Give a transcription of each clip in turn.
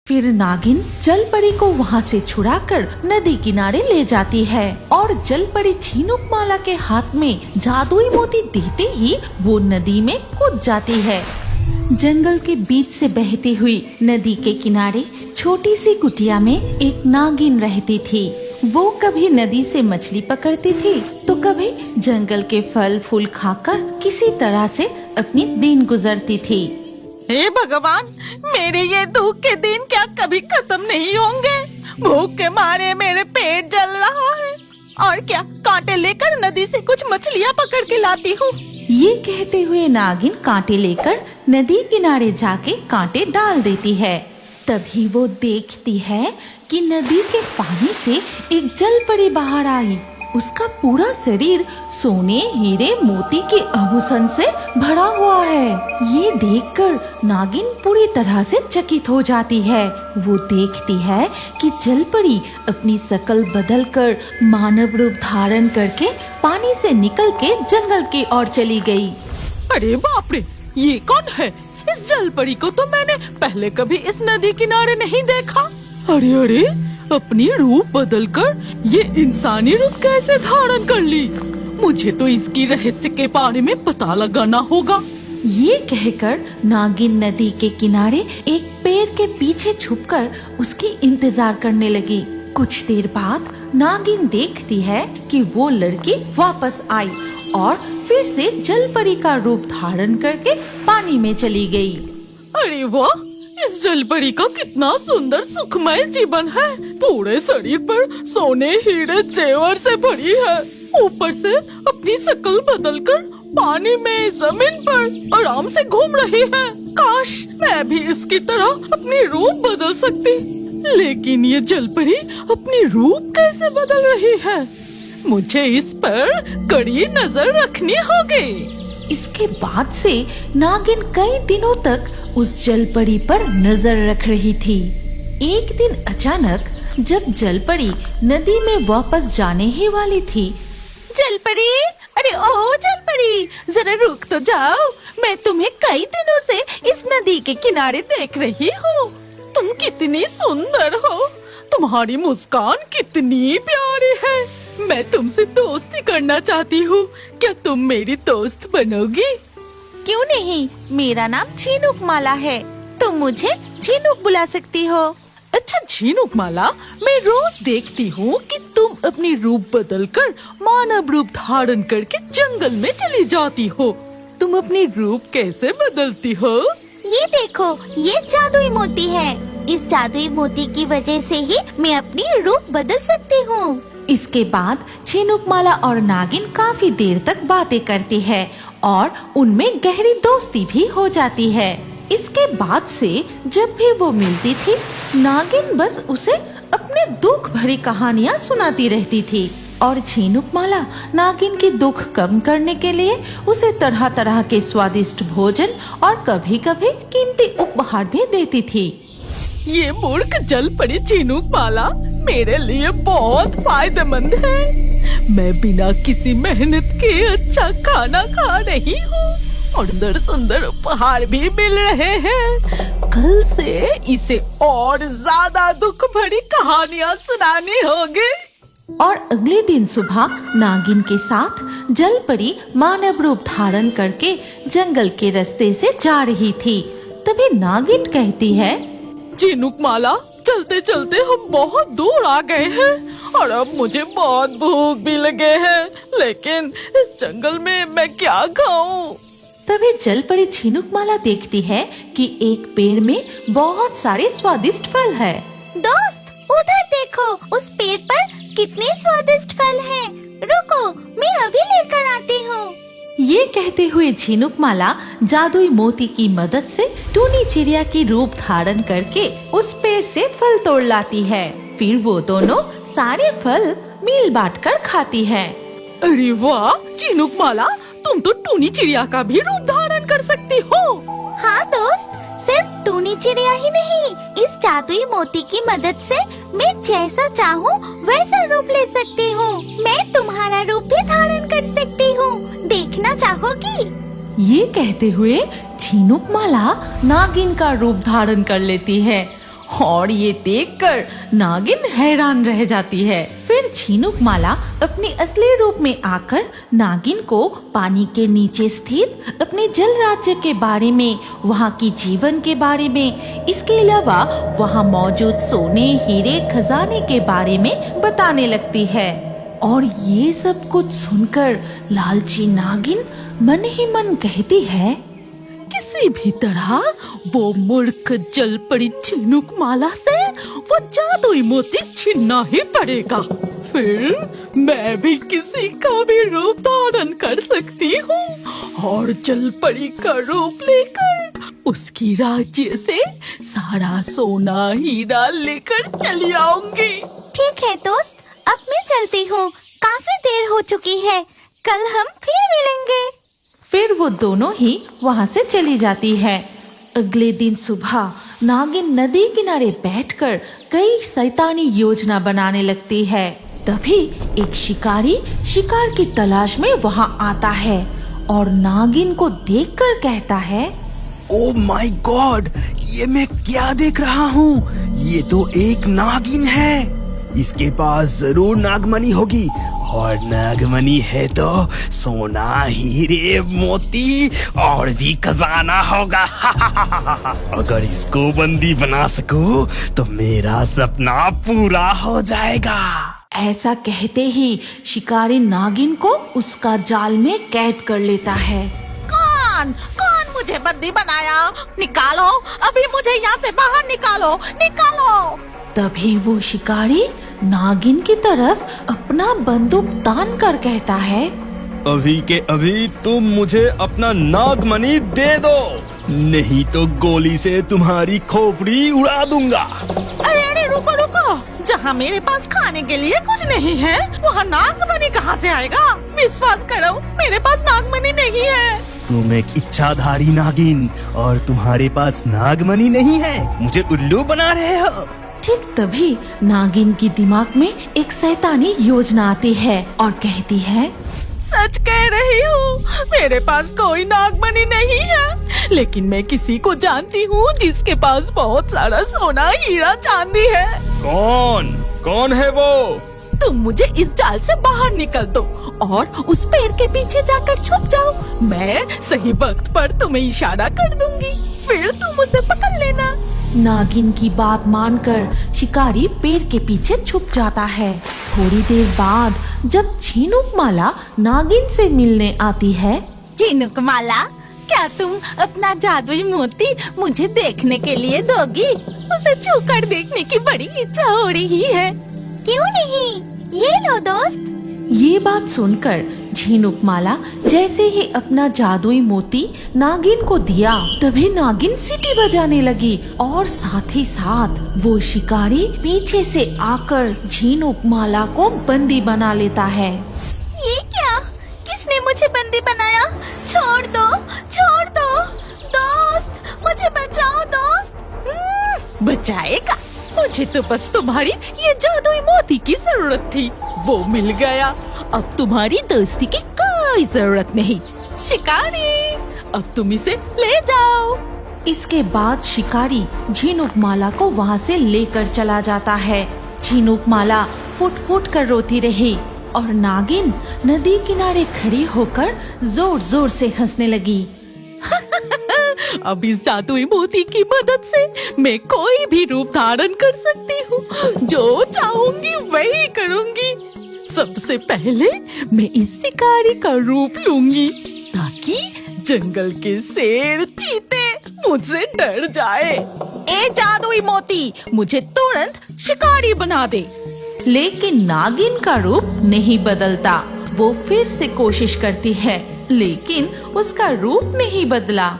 फिर नागिन जलपरी को वहाँ से छुड़ाकर नदी किनारे ले जाती है और जलपरी झिनुकमाला के हाथ में जादुई मोती देते ही वो नदी में कूद जाती है। जंगल के बीच से बहती हुई नदी के किनारे छोटी सी कुटिया में एक नागिन रहती थी। वो कभी नदी से मछली पकड़ती थी तो कभी जंगल के फल फूल खाकर किसी तरह से अपनी दिन गुजरती थी। हे भगवान, मेरे ये दुख के दिन क्या कभी खत्म नहीं होंगे? भूख के मारे मेरे पेट जल रहा है और क्या कांटे लेकर नदी से कुछ मछलियाँ पकड़ के लाती हूँ। ये कहते हुए नागिन कांटे लेकर नदी किनारे जाके कांटे डाल देती है। तभी वो देखती है कि नदी के पानी से एक जलपरी बाहर आई। उसका पूरा शरीर सोने हीरे मोती के आभूषण से भरा हुआ है। ये देखकर नागिन पूरी तरह से चकित हो जाती है। वो देखती है कि जलपरी अपनी शक्ल बदलकर मानव रूप धारण करके पानी से निकल के जंगल की ओर चली गई। अरे बाप रे, ये कौन है? इस जलपरी को तो मैंने पहले कभी इस नदी किनारे नहीं देखा। अरे अरे, अपनी रूप बदलकर ये इंसानी रूप कैसे धारण कर ली? मुझे तो इसकी रहस्य के बारे में पता लगाना होगा। ये कहकर नागिन नदी के किनारे एक पेड़ के पीछे छुपकर उसकी इंतजार करने लगी। कुछ देर बाद नागिन देखती है कि वो लड़की वापस आई और फिर से जलपरी का रूप धारण करके पानी में चली गई। अरे वाह, इस जलपरी का कितना सुंदर सुखमय जीवन है। पूरे शरीर पर सोने हीरे जेवर से भरी है। ऊपर से अपनी शक्ल बदलकर पानी में जमीन पर आराम से घूम रही है। काश मैं भी इसकी तरह अपनी रूप बदल सकती। लेकिन ये जलपरी अपनी रूप कैसे बदल रही है? मुझे इस पर कड़ी नजर रखनी होगी। इसके बाद से नागिन कई दिनों तक उस जलपरी पर नजर रख रही थी। एक दिन अचानक जब जलपरी नदी में वापस जाने ही वाली थी, जलपरी, अरे ओ जलपरी, जरा रुक तो जाओ। मैं तुम्हें कई दिनों से इस नदी के किनारे देख रही हूँ। तुम कितनी सुंदर हो, तुम्हारी मुस्कान कितनी प्यारी है। मैं तुमसे दोस्ती करना चाहती हूँ। क्या तुम मेरी दोस्त बनोगी? क्यों नहीं, मेरा नाम झिनुकमाला है। तुम मुझे झिनुक बुला सकती हो। अच्छा झिनुकमाला, मैं रोज देखती हूँ कि तुम अपनी रूप बदलकर मानव रूप धारण करके जंगल में चली जाती हो। तुम अपनी रूप कैसे बदलती हो? ये देखो, ये जादुई मोती है। इस जादुई मोती की वजह से ही मैं अपनी रूप बदल सकती हूँ। इसके बाद झिनुकमाला और नागिन काफी देर तक बातें करती है और उनमें गहरी दोस्ती भी हो जाती है। इसके बाद से जब भी वो मिलती थी, नागिन बस उसे अपने दुख भरी कहानियाँ सुनाती रहती थी और झिनुकमाला नागिन की दुख कम करने के लिए उसे तरह तरह के स्वादिष्ट भोजन और कभी कभी कीमती उपहार भी देती थी। ये मूर्ख जलपरी झिनुकमाला मेरे लिए बहुत फायदेमंद है। मैं बिना किसी मेहनत के अच्छा खाना खा रही हूँ और सुंदर सुंदर उपहार भी मिल रहे हैं। कल से इसे और ज्यादा दुख भरी कहानियाँ सुनानी होगी। और अगले दिन सुबह नागिन के साथ जलपरी मानव रूप धारण करके जंगल के रास्ते से जा रही थी। तभी नागिन कहती है, झिनुकमाला, चलते चलते हम बहुत दूर आ गए हैं और अब मुझे बहुत भूख भी लगे हैं। लेकिन इस जंगल में मैं क्या खाऊं? तभी जलपरी झिनुकमाला देखती है कि एक पेड़ में बहुत सारे स्वादिष्ट फल है। दोस्त, उधर देखो, उस पेड़ पर कितने स्वादिष्ट फल हैं। रुको, मैं अभी लेकर आती हूँ। ये कहते हुए झिनुकमाला जादुई मोती की मदद से टूनी चिड़िया की रूप धारण करके उस पेड़ से फल तोड़ लाती है। फिर वो दोनों सारे फल मिल बांट कर खाती है। अरे वाह झिनुकमाला, तुम तो टूनी चिड़िया का भी रूप धारण कर सकती हो। हाँ दोस्त, सिर्फ टूनी चिड़िया ही नहीं, इस जादुई मोती की मदद से मैं जैसा चाहूँ वैसा रूप ले सकती हूँ। मैं तुम्हारा रूप भी धारण कर सकती हूँ। देखना चाहोगी? ये कहते हुए झिनुकमाला नागिन का रूप धारण कर लेती है और ये देखकर नागिन हैरान रह जाती है। फिर झिनुकमाला अपने असली रूप में आकर नागिन को पानी के नीचे स्थित अपने जल राज्य के बारे में, वहाँ की जीवन के बारे में, इसके अलावा वहाँ मौजूद सोने, हीरे, खजाने के बारे में बताने लगती है। और ये सब कुछ सुनकर लालची नागिन मन ही मन कहती है, किसी भी तरह वो मूर्ख जल परी झिनुकमाला से वो जादुई मोती छीनना ही पड़ेगा। फिर मैं भी किसी का भी रूप धारण कर सकती हूँ और जल परी का रूप लेकर उसकी राज्य से सारा सोना हीरा लेकर चली आऊंगी। ठीक है दोस्त, अब मैं चलती हूँ, काफी देर हो चुकी है, कल हम फिर मिलेंगे। फिर वो दोनों ही वहाँ से चली जाती है। अगले दिन सुबह नागिन नदी किनारे बैठकर कई शैतानी योजना बनाने लगती है। तभी एक शिकारी शिकार की तलाश में वहाँ आता है और नागिन को देखकर कहता है, ओ माय गॉड, ये मैं क्या देख रहा हूँ? ये तो एक नागिन है। इसके पास जरूर नागमणि होगी, और नागमणि है तो सोना, हीरे, मोती और भी खजाना होगा। अगर इसको बंदी बना सकूं तो मेरा सपना पूरा हो जाएगा। ऐसा कहते ही शिकारी नागिन को उसका जाल में कैद कर लेता है। कौन मुझे बंदी बनाया? निकालो, अभी मुझे यहाँ से बाहर निकालो, निकालो। तभी वो शिकारी नागिन की तरफ अपना बंदूक तान कर कहता है, अभी के अभी तुम मुझे अपना नागमणि दे दो, नहीं तो गोली से तुम्हारी खोपड़ी उड़ा दूंगा। अरे रुको, जहाँ मेरे पास खाने के लिए कुछ नहीं है, वहाँ नागमणि कहाँ से आएगा? विश्वास करो, मेरे पास नागमणि नहीं है। तुम एक इच्छाधारी नागिन और तुम्हारे पास नागमणि नहीं है, मुझे उल्लू बना रहे हो। ठीक तभी नागिन की दिमाग में एक शैतानी योजना आती है और कहती है, सच कह रही हूँ, मेरे पास कोई नागमणि नहीं है, लेकिन मैं किसी को जानती हूँ जिसके पास बहुत सारा सोना, हीरा, चांदी है। कौन है वो? तुम मुझे इस जाल से बाहर निकल दो और उस पेड़ के पीछे जाकर छुप जाओ। मैं सही वक्त पर तुम्हें इशारा कर दूंगी, फिर तुम उसे पकड़ लेना। नागिन की बात मानकर शिकारी पेड़ के पीछे छुप जाता है। थोड़ी देर बाद जब झिनुकमाला नागिन से मिलने आती है, झिनुकमाला, क्या तुम अपना जादुई मोती मुझे देखने के लिए दोगी? उसे छूकर देखने की बड़ी इच्छा हो रही है। क्यों नहीं, ये लो दोस्त। ये बात सुनकर झिनुकमाला जैसे ही अपना जादुई मोती नागिन को दिया, तभी नागिन सीटी बजाने लगी और साथ ही साथ वो शिकारी पीछे से आकर झिनुकमाला को बंदी बना लेता है। ये क्या? किसने मुझे बंदी बनाया? छोड़ दो दोस्त, मुझे बचाओ दोस्त। बचाएगा? मुझे तो बस तुम्हारी ये जादुई मोती की जरूरत थी, वो मिल गया। अब तुम्हारी दोस्ती की कोई जरूरत नहीं। शिकारी, अब तुम इसे ले जाओ। इसके बाद शिकारी झिनुकमाला को वहाँ से लेकर चला जाता है। झिनुकमाला फुट फुट कर रोती रही और नागिन नदी किनारे खड़ी होकर जोर जोर से हंसने लगी। अब इस जादुई मोती की मदद से मैं कोई भी रूप धारण कर सकती हूँ, जो चाहूंगी वही करूंगी। सबसे पहले मैं इस शिकारी का रूप लूंगी ताकि जंगल के शेर, चीते मुझसे डर जाए। ए जादुई मोती, मुझे तुरंत शिकारी बना दे। लेकिन नागिन का रूप नहीं बदलता। वो फिर से कोशिश करती है, लेकिन उसका रूप नहीं बदला।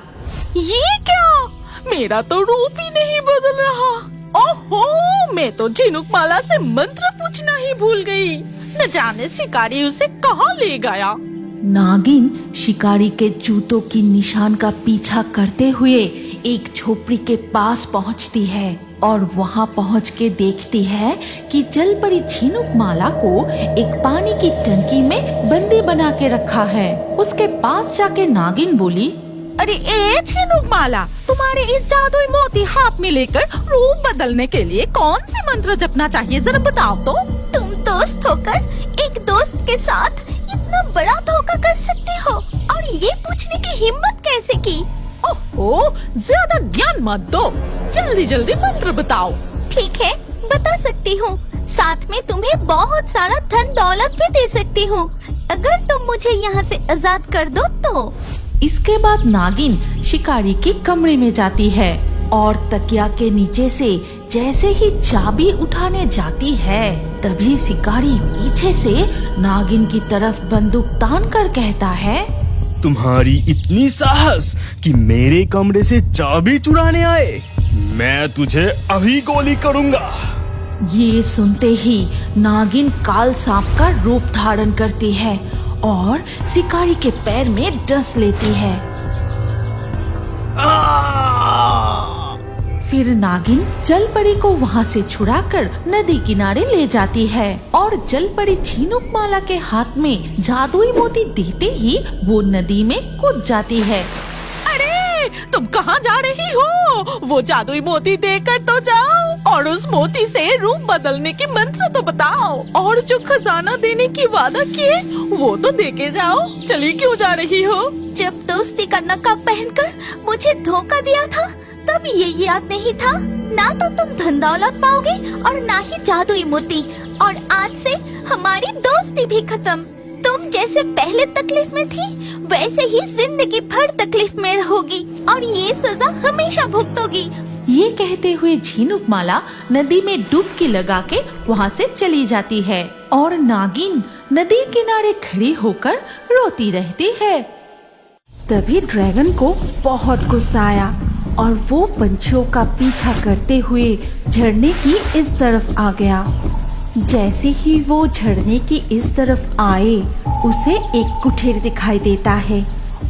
ये क्या? मेरा तो रूप ही नहीं बदल रहा। ओहो, मैं तो झिनुकमाला से मंत्र पूछना ही भूल गई। न जाने शिकारी उसे कहाँ ले गया। नागिन शिकारी के जूतों की निशान का पीछा करते हुए एक झोपड़ी के पास पहुंचती है और वहां पहुंच के देखती है कि जल परी झिनुकमाला को एक पानी की टंकी में बंदी बना के रखा है। उसके पास जाके नागिन बोली, अरे ए झिनुकमाला, तुम्हारे इस जादुई मोती हाथ में लेकर रूप बदलने के लिए कौन से मंत्र जपना चाहिए, जरा बताओ तो। तुम दोस्त होकर एक दोस्त के साथ इतना बड़ा धोखा कर सकते हो और ये पूछने की हिम्मत कैसे की? ओहो, ज्यादा ज्ञान मत दो, जल्दी जल्दी मंत्र बताओ। ठीक है, बता सकती हूँ। साथ में तुम्हें बहुत सारा धन दौलत भी दे सकती हूँ अगर तुम मुझे यहाँ से आजाद कर दो तो। इसके बाद नागिन शिकारी के कमरे में जाती है और तकिया के नीचे से जैसे ही चाबी उठाने जाती है, तभी शिकारी पीछे से नागिन की तरफ बंदूक तान कर कहता है, तुम्हारी इतनी साहस कि मेरे कमरे से चाबी चुराने आए? मैं तुझे अभी गोली करूंगा। ये सुनते ही नागिन काल सांप का रूप धारण करती है और शिकारी के पैर में डस लेती है। फिर नागिन जलपरी को वहाँ से छुड़ाकर नदी किनारे ले जाती है और जलपरी झिनुकमाला के हाथ में जादुई मोती देते ही वो नदी में कूद जाती है। अरे तुम कहाँ जा रही हो? वो जादुई मोती देकर तो जाओ और उस मोती से रूप बदलने के मंत्र तो बताओ, और जो खजाना देने की वादा किए वो तो दे के जाओ। चली क्यों जा रही हो? जब दोस्ती का नकाब पहनकर मुझे धोखा दिया था तब ये याद नहीं था। ना तो तुम धन दौलत पाओगे और ना ही जादुई मोती, और आज से हमारी दोस्ती भी खत्म। तुम जैसे पहले तकलीफ में थी वैसे ही जिंदगी भर तकलीफ में रहोगी और ये सजा हमेशा भुगतोगी। ये कहते हुए झिनुकमाला नदी में डुबकी लगा के वहाँ से चली जाती है और नागिन नदी किनारे खड़ी होकर रोती रहती है। तभी ड्रैगन को बहुत गुस्सा आया और वो पंछियों का पीछा करते हुए झरने की इस तरफ आ गया। जैसे ही वो झरने की इस तरफ आए, उसे एक कुटीर दिखाई देता है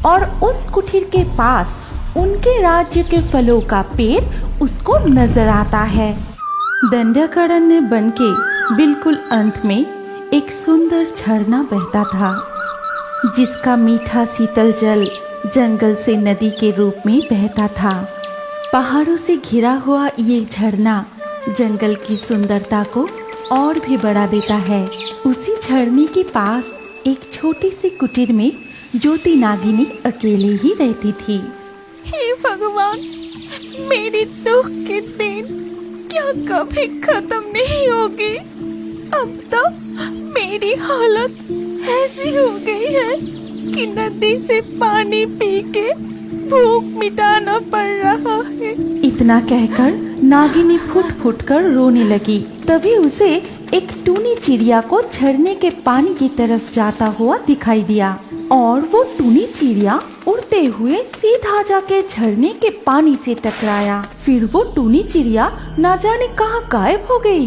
और उस कुटीर के पास उनके राज्य के फलों का पेड़ उसको नजर आता है। दंडकारण्य बन के बिल्कुल अंत में एक सुंदर झरना बहता था, जिसका मीठा शीतल जल जंगल से नदी के रूप में बहता था। पहाड़ों से घिरा हुआ ये झरना जंगल की सुंदरता को और भी बढ़ा देता है। उसी झरने के पास एक छोटी सी कुटीर में ज्योति नागिनी अकेले ही रहती थी। हे भगवान, मेरी दुख के दिन क्या कभी खत्म नहीं होगी? अब तो मेरी हालत ऐसी हो गई है कि नदी से पानी पी के भूख मिटाना पड़ रहा है। इतना कहकर नागिनी फुट फुट कर रोने लगी। तभी उसे एक टूनी चिड़िया को झरने के पानी की तरफ जाता हुआ दिखाई दिया और वो टूनी चिड़िया उड़ते हुए सीधा जाके झरने के पानी से टकराया। फिर वो टूनी चिड़िया ना जाने कहाँ गायब हो गई।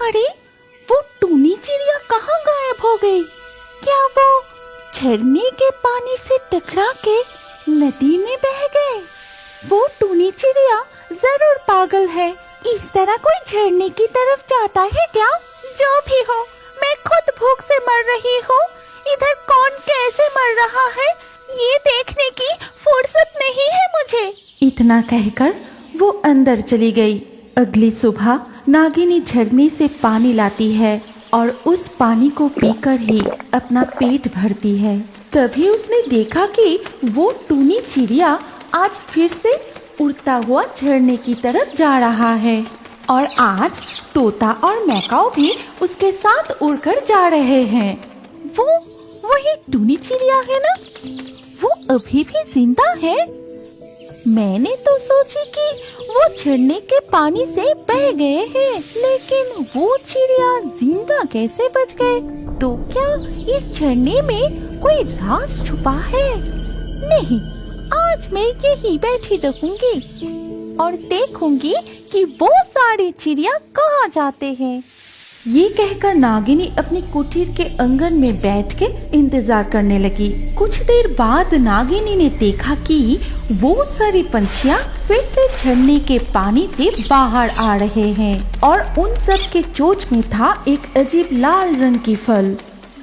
अरे वो टूनी चिड़िया कहाँ गायब हो गई? क्या वो झरने के पानी से टकरा के नदी में बह गए? वो टूनी चिड़िया जरूर पागल है। इस तरह कोई झरने की तरफ जाता है क्या? जो भी हो, मैं खुद भूख से मर रही हूँ। इधर कौन कैसे मर रहा है ये देखने की फुर्सत नहीं है मुझे। इतना कहकर वो अंदर चली गई। अगली सुबह नागिनी झरने से पानी लाती है और उस पानी को पीकर ही अपना पेट भरती है। तभी उसने देखा कि वो टूनी चिड़िया आज फिर से उड़ता हुआ झरने की तरफ जा रहा है और आज तोता और मैकाऊ भी उसके साथ उड़कर जा रहे हैं। वो वही टूनी चिड़िया है ना? वो अभी भी जिंदा है? मैंने तो सोची कि वो झरने के पानी से बह गए हैं, लेकिन वो चिड़िया जिंदा कैसे बच गए? तो क्या इस झरने में कोई राज छुपा है? नहीं, आज मैं यहीं बैठी रहूंगी और देखूंगी कि वो सारे चिड़िया कहाँ जाते हैं। ये कहकर नागिनी अपनी कुटीर के आंगन में बैठ के इंतजार करने लगी। कुछ देर बाद नागिनी ने देखा कि वो सारी पंछियाँ फिर से झरने के पानी से बाहर आ रहे हैं और उन सब के चोंच में था एक अजीब लाल रंग की फल।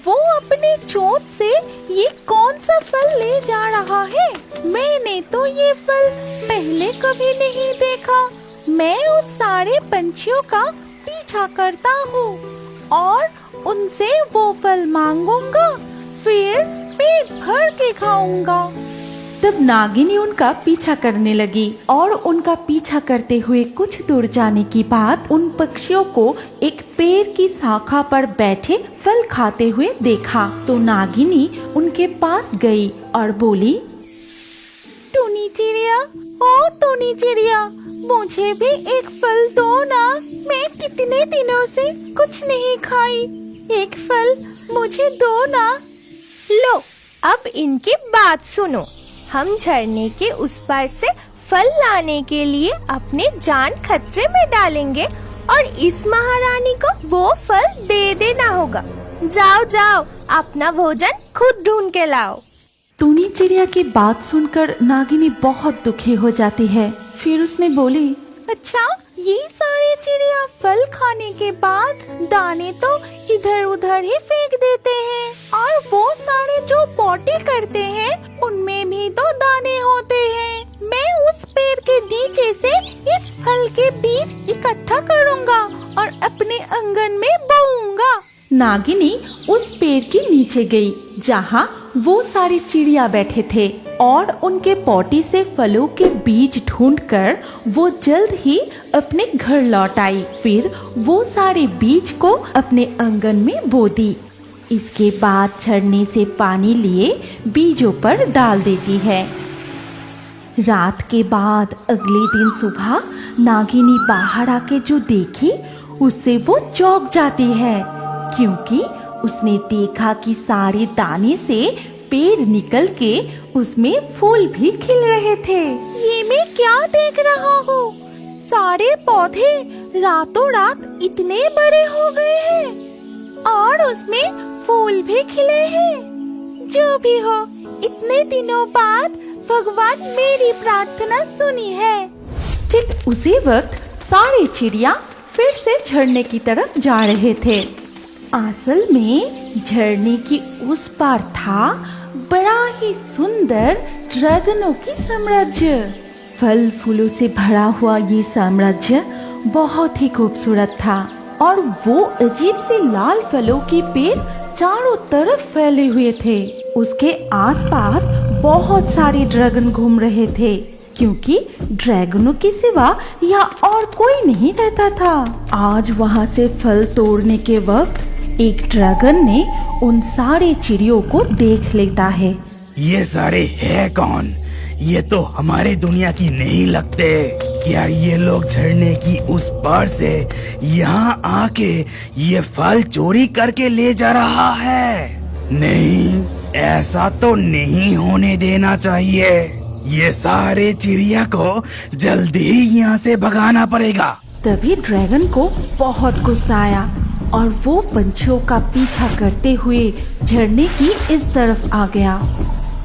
वो अब अपने चोंच से ये कौन सा फल ले जा रहा है? मैंने तो ये फल पहले कभी नहीं देखा। मैं उन सारे पंछियों का पीछा करता हूँ और उनसे वो फल मांगूंगा, फिर पेट भर के खाऊंगा। तब नागिनी उनका पीछा करने लगी और उनका पीछा करते हुए कुछ दूर जाने के बाद उन पक्षियों को एक पेड़ की शाखा पर बैठे फल खाते हुए देखा। तो नागिनी उनके पास गई और बोली, टूनी चिड़िया, ओ टूनी चिड़िया, मुझे भी एक फल दो ना। मैं कितने दिनों से कुछ नहीं खाई, एक फल मुझे दो ना। लो, अब इनकी बात सुनो। हम झरने के उस पार से फल लाने के लिए अपने जान खतरे में डालेंगे और इस महारानी को वो फल दे देना होगा। जाओ जाओ, अपना भोजन खुद ढूंढ के लाओ। टूनी चिड़िया की बात सुनकर नागिनी बहुत दुखी हो जाती है। फिर उसने बोली, अच्छा, ये सारे चिड़िया फल खाने के बाद दाने तो इधर उधर ही फेंक देते हैं और वो सारे जो पोटी करते हैं उनमें भी तो दाने होते हैं। मैं उस पेड़ के नीचे से इस फल के बीज इकट्ठा करूँगा और अपने आंगन में बोऊंगा। नागिनी उस पेड़ के नीचे गई जहाँ वो सारी चिड़िया बैठे थे और उनके पोटी से फलों के बीज ढूंढकर वो जल्द ही अपने घर लौट आई। फिर वो सारे बीज को अपने आंगन में बो दी। इसके बाद झरने से पानी लिए बीजों पर डाल देती है। रात के बाद अगले दिन सुबह नागिनी बाहर आके जो देखी उससे वो चौंक जाती है, क्योंकि उसने देखा कि सारे दाने से पेड़ निकल के उसमें फूल भी खिल रहे थे। ये मैं क्या देख रहा हूँ? सारे पौधे रातों रात इतने बड़े हो गए हैं और उसमें फूल भी खिले हैं। जो भी हो, इतने दिनों बाद भगवान मेरी प्रार्थना सुनी है। ठीक उसी वक्त सारे चिड़िया फिर से झरने की तरफ जा रहे थे। असल में झरने की उस पार था बड़ा ही सुंदर ड्रैगनों की साम्राज्य। फल फूलों से भरा हुआ ये साम्राज्य बहुत ही खूबसूरत था और वो अजीब से लाल फलों के पेड़ चारों तरफ फैले हुए थे। उसके आसपास बहुत सारे ड्रैगन घूम रहे थे, क्योंकि ड्रैगनों के सिवा यहाँ और कोई नहीं रहता था। आज वहाँ से फल तोड़ने के वक्त एक ड्रैगन ने उन सारे चिड़ियों को देख लेता है। ये सारे है कौन? ये तो हमारे दुनिया की नहीं लगते। क्या ये लोग झरने की उस पार से यहाँ आके ये फल चोरी करके ले जा रहा है? नहीं, ऐसा तो नहीं होने देना चाहिए। ये सारे चिड़िया को जल्दी ही यहाँ से भगाना पड़ेगा। तभी ड्रैगन को बहुत गुस्सा आया और वो पंछियों का पीछा करते हुए झरने की इस तरफ आ गया।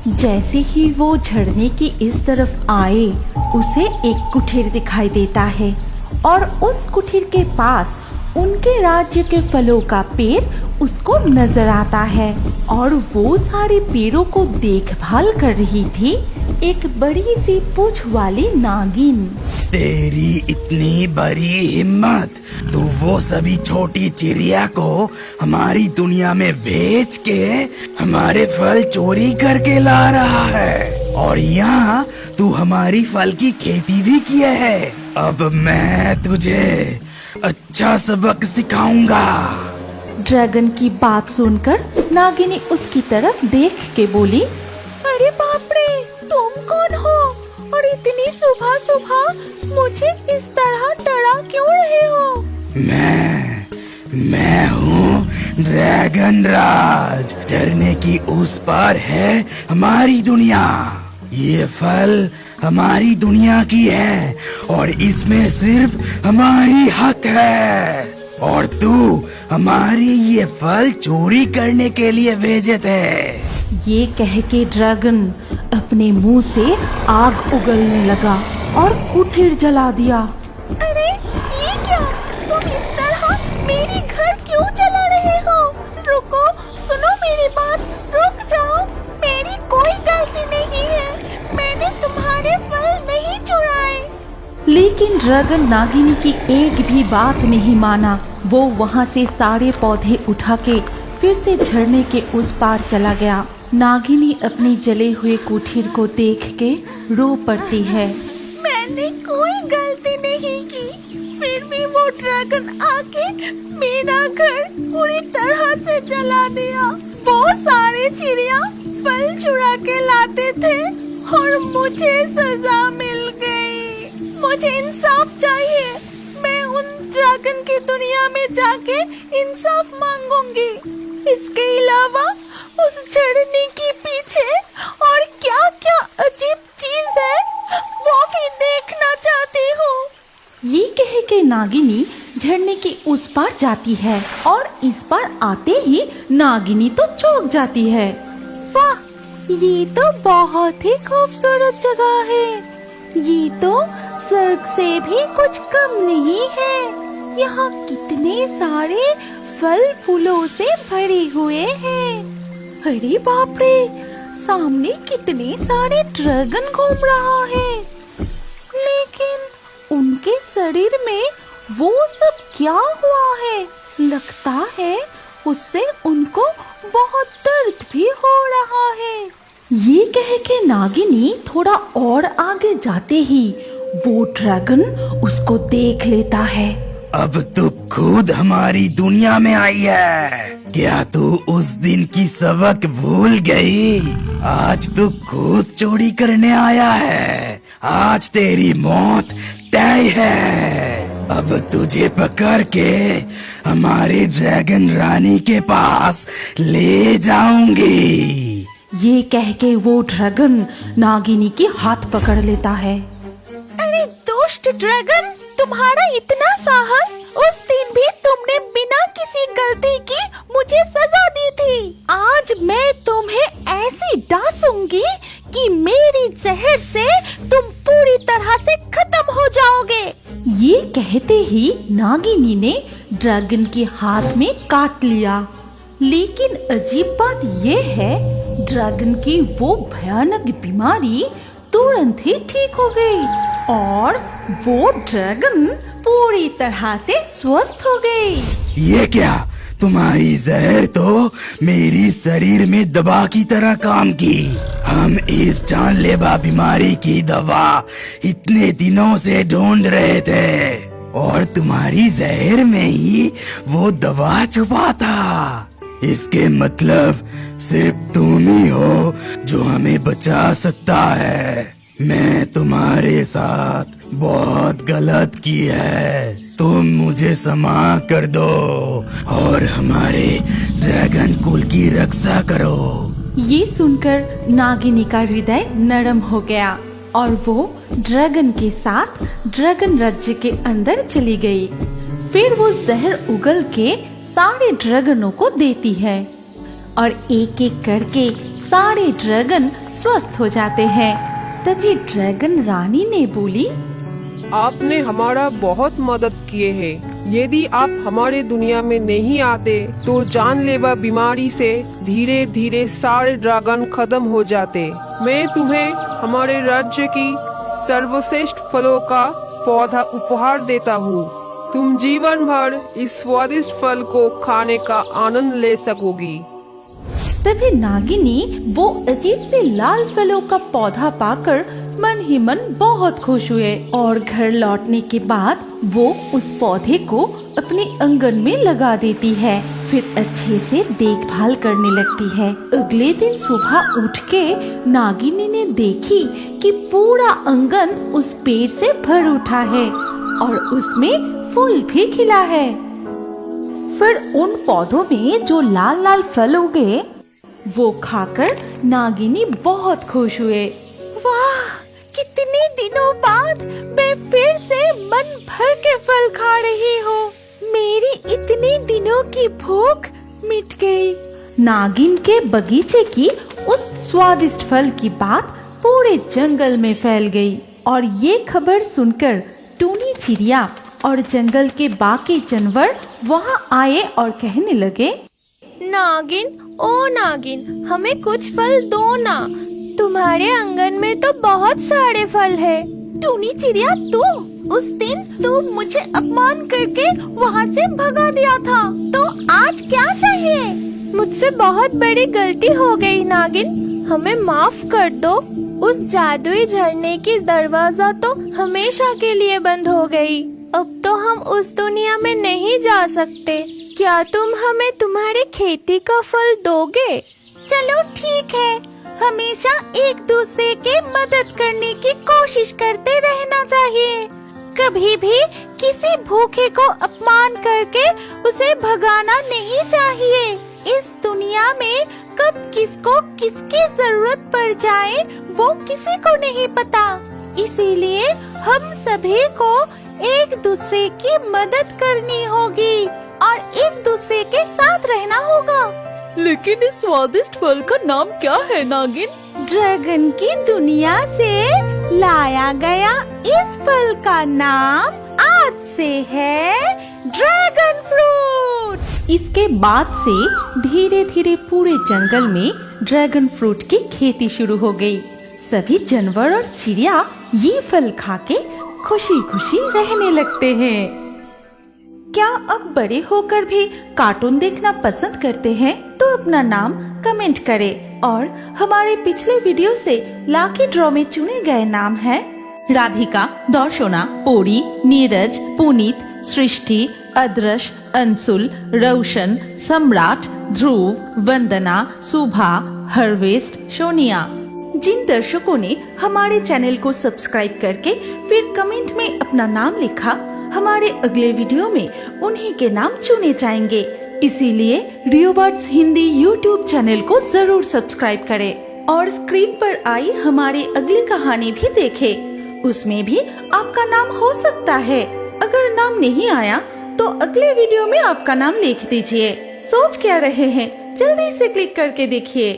जैसे ही वो झरने की इस तरफ आए, उसे एक कुटीर दिखाई देता है और उस कुटीर के पास उनके राज्य के फलों का पेड़ उसको नजर आता है और वो सारे पेड़ों को देखभाल कर रही थी एक बड़ी सी पूंछ वाली नागिन। तेरी इतनी बड़ी हिम्मत, तू वो सभी छोटी चिड़िया को हमारी दुनिया में भेज के हमारे फल चोरी करके ला रहा है और यहाँ तू हमारी फल की खेती भी किया है। अब मैं तुझे अच्छा सबक सिखाऊंगा। ड्रैगन की बात सुनकर नागिनी उसकी तरफ देख के बोली, अरे बाप रे, तुम कौन हो और इतनी सुबह सुबह मुझे इस तरह डरा क्यों रहे हो? मैं हूँ ड्रैगन राज। झरने की उस पार है हमारी दुनिया। ये फल हमारी दुनिया की है और इसमें सिर्फ हमारी हक है और तू हमारी ये फल चोरी करने के लिए भेजे थे। ये कह के ड्रैगन अपने मुंह से आग उगलने लगा और कुटीर जला दिया। अरे ये क्या? तुम इस तरह मेरे घर क्यों जला रहे हो? रुको, सुनो मेरी ड्रैगन नागिनी की एक भी बात नहीं माना। वो वहाँ से सारे पौधे उठा के फिर से झरने के उस पार चला गया। नागिनी अपने जले हुए कुटीर को देख के रो पड़ती है। मैंने कोई गलती नहीं की, फिर भी वो ड्रैगन आके मेरा घर पूरी तरह से जला दिया। वो सारे चिड़िया फल चुरा के लाते थे और मुझे सजा मिल गई। मुझे इंसाफ चाहिए। मैं उन ड्रैगन की दुनिया में जाके इंसाफ मांगूंगी। इसके अलावा उस झरने के पीछे और क्या क्या अजीब चीज है वो भी देखना चाहती हूँ। ये कह के नागिनी झरने के उस पार जाती है और इस पार आते ही नागिनी तो चौंक जाती है। वाह, ये तो बहुत ही खूबसूरत जगह है। ये तो स्वर्ग से भी कुछ कम नहीं है। यहाँ कितने सारे फल फूलों से भरे हुए हैं। अरे बाप रे, सामने कितने सारे ड्रैगन घूम रहा है, लेकिन उनके शरीर में वो सब क्या हुआ है? लगता है उससे उनको बहुत दर्द भी हो रहा है। ये कह के नागिनी थोड़ा और आगे जाते ही वो ड्रैगन उसको देख लेता है। अब तू खुद हमारी दुनिया में आई है। क्या तू उस दिन की सबक भूल गई? आज तू खुद चोरी करने आया है। आज तेरी मौत तय है। अब तुझे पकड़ के हमारे ड्रैगन रानी के पास ले जाऊंगी। ये कह के वो ड्रैगन नागिनी के हाथ पकड़ लेता है। अरे दुष्ट ड्रैगन, तुम्हारा इतना साहस! उस दिन भी तुमने बिना किसी गलती की मुझे सजा दी थी। आज मैं तुम्हें ऐसी डांसूंगी कि मेरी जहर से तुम पूरी तरह से खत्म हो जाओगे। ये कहते ही नागिनी ने ड्रैगन के हाथ में काट लिया। लेकिन अजीब बात ये है, ड्रैगन की वो भयानक बीमारी तुरंत ही ठीक हो गई और वो ड्रैगन पूरी तरह से स्वस्थ हो गई। ये क्या? तुम्हारी जहर तो मेरी शरीर में दवा की तरह काम की। हम इस जानलेवा बीमारी की दवा इतने दिनों से ढूंढ रहे थे और तुम्हारी जहर में ही वो दवा छुपा था। इसके मतलब सिर्फ तुम ही हो जो हमें बचा सकता है। मैं तुम्हारे साथ बहुत गलत की है। तुम मुझे क्षमा कर दो और हमारे ड्रैगन कुल की रक्षा करो। ये सुनकर नागिनी का हृदय नरम हो गया और वो ड्रैगन के साथ ड्रैगन राज्य के अंदर चली गई। फिर वो जहर उगल के सारे ड्रैगनों को देती है और एक एक करके सारे ड्रैगन स्वस्थ हो जाते हैं। तभी ड्रैगन रानी ने बोली, आपने हमारा बहुत मदद किए हैं। यदि आप हमारे दुनिया में नहीं आते तो जानलेवा बीमारी से धीरे धीरे सारे ड्रैगन खत्म हो जाते। मैं तुम्हें हमारे राज्य की सर्वश्रेष्ठ फलों का पौधा उपहार देता हूँ। तुम जीवन भर इस स्वादिष्ट फल को खाने का आनंद ले सकोगी। तभी नागिनी वो अजीब से लाल फलों का पौधा पाकर मन ही मन बहुत खुश हुए और घर लौटने के बाद वो उस पौधे को अपने आंगन में लगा देती है। फिर अच्छे से देखभाल करने लगती है। अगले दिन सुबह उठ के नागिनी ने देखी कि पूरा आंगन उस पेड़ से भर उठा है और उसमें फूल भी खिला है। फिर उन पौधों में जो लाल लाल फल उगे वो खाकर नागिनी बहुत खुश हुए। वाह, कितने दिनों बाद मैं फिर से मन भर के फल खा रही हूँ। मेरी इतने दिनों की भूख मिट गई। नागिन के बगीचे की उस स्वादिष्ट फल की बात पूरे जंगल में फैल गई और ये खबर सुनकर टूनी चिड़िया और जंगल के बाकी जानवर वहाँ आए और कहने लगे, नागिन, ओ नागिन, हमें कुछ फल दो ना। तुम्हारे आंगन में तो बहुत सारे फल है। टूनी चिड़िया, तू उस दिन तू मुझे अपमान करके वहाँ से भगा दिया था, तो आज क्या चाहिए? मुझसे बहुत बड़ी गलती हो गई नागिन, हमें माफ कर दो। उस जादुई झरने की दरवाजा तो हमेशा के लिए बंद हो गई। अब तो हम उस दुनिया में नहीं जा सकते। क्या तुम हमें तुम्हारी खेती का फल दोगे? चलो ठीक है, हमेशा एक दूसरे के मदद करने की कोशिश करते रहना चाहिए। कभी भी किसी भूखे को अपमान करके उसे भगाना नहीं चाहिए। इस दुनिया में कब किसको किसकी जरूरत पड़ जाए वो किसी को नहीं पता। इसीलिए हम सभी को एक दूसरे की मदद करनी होगी और एक दूसरे के साथ रहना होगा। लेकिन इस स्वादिष्ट फल का नाम क्या है नागिन? ड्रैगन की दुनिया से लाया गया इस फल का नाम आज से है ड्रैगन फ्रूट। इसके बाद से धीरे धीरे पूरे जंगल में ड्रैगन फ्रूट की खेती शुरू हो गई। सभी जानवर और चिड़िया ये फल खाके खुशी खुशी रहने लगते हैं। क्या अब बड़े होकर भी कार्टून देखना पसंद करते हैं? तो अपना नाम कमेंट करें और हमारे पिछले वीडियो से लाकी ड्रॉ में चुने गए नाम हैं राधिका, दर्शना, पोरी, नीरज, पुनीत, सृष्टि, अदृश, अंशुल, रोशन, सम्राट, ध्रुव, वंदना, सुभा, हरवेस्ट, सोनिया। जिन दर्शकों ने हमारे चैनल को सब्सक्राइब करके फिर कमेंट में अपना नाम लिखा, हमारे अगले वीडियो में उन्हीं के नाम चुने जाएंगे। इसीलिए रियोबर्ड्स हिंदी यूट्यूब चैनल को जरूर सब्सक्राइब करें और स्क्रीन पर आई हमारी अगली कहानी भी देखें। उसमें भी आपका नाम हो सकता है। अगर नाम नहीं आया तो अगले वीडियो में आपका नाम लिख दीजिए। सोच क्या रहे हैं? जल्दी से क्लिक करके देखिए।